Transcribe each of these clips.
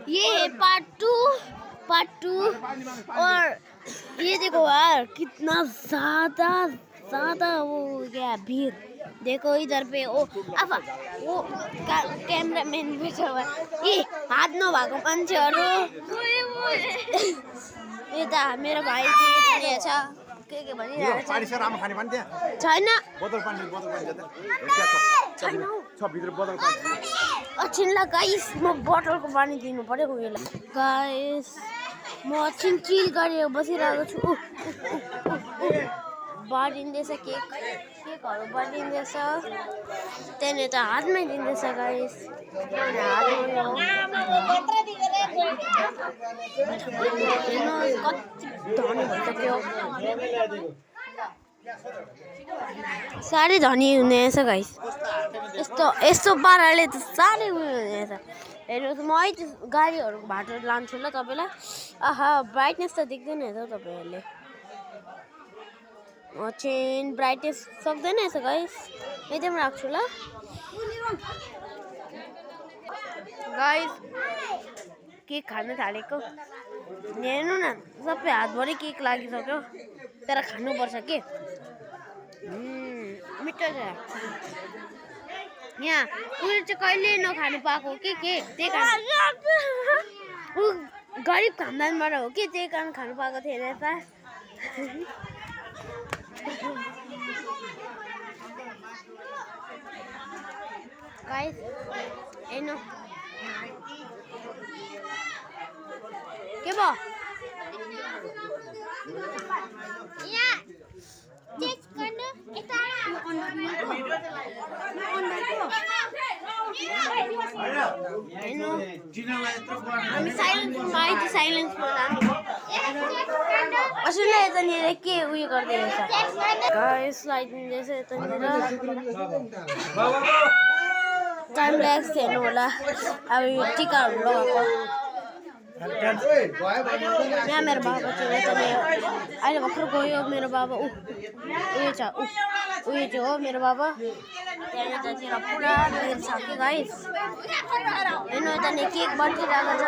ये है पार्ट 2 और ये देखो यार कितना ज्यादा वो गया भीड़। देखो इधर पे वो कैमरामैन बैठा हुआ है। ये हात नभएको मान्छेहरू यता मेरो भाइ चाहिँ छ के भनिरहेको छ। पानी छ राम्रो खाने पानी त्यहाँ छैन बोतल पानी छ भित्र बोतल पानी। एकछिन ल गाइस म बोतलको पानी दिनु पर्यो उयोलाई। गाइस म एकछिन चिल गरेर बसिरहेको छु। बाँडिँदैछ केकहरू बाँडिँदैछ। त्यहाँनिर त हातमै दिँदैछ गाइस। कति धनी भइसक्यो। साह्रै धनी हुनेछ गाइस। यस्तो पाराले त साह्रै उयो हुनेछ। हेर्नुहोस् म है गाडीहरूको बाटो लान्छु ल तपाईँलाई। आहा ब्राइटनेस त देख्दैन त तपाईँहरूले। एकछिन ब्राइटनेस सक्दैन रहेछ गाइस। एकदम राख्छु ल गाइस। केक खान थालेको हेर्नु न सबै हातभरि केक लागिसक्यो। तर खानुपर्छ के मिठो छ। यहाँ उयो चाहिँ कहिले नखानु पाएको के त्यही कारण ऊ गरिब खानदानबाट हो कि त्यही कारण खानु पाएको थिएन त। गाइस हेर्नु के भयो हामी साइलेन्समा जानु। असुलै यतानिर के उयो गर्दैछ गाइस लगाइदिँदैछ यतानिर। टाइम लाग्छ हेर्नु होला। अब यो टिकाहरू लगाएको यहाँ मेरो बाबा चाहिँ अहिले भर्खर गयो। मेरो बाबा उयो चाहिँ हो मेरो बाबा। त्यहाँनिर पुरा भिड छ कि गाइस। हेर्नु यतानिर केक बाँडिरहेको छ।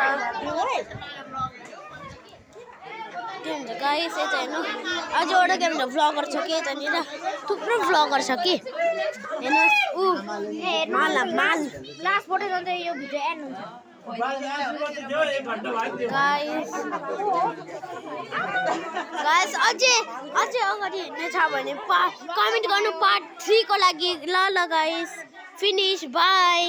के हुन्छ गाइस यता हेर्नु अझ एउटा क्यामेरा भ्लगर छ कि यतानिर थुप्रो भ्लगर छ कि। हेर्नुहोस् माल लास्ट पठाउँदा चाहिँ यो भिडियो एन्ड हुन्छ गाइस। अझै अगाडि हेर्ने छ भने कमेन्ट गर्नु पार्ट 3 को लागि। ल गाइस फिनिश बाई।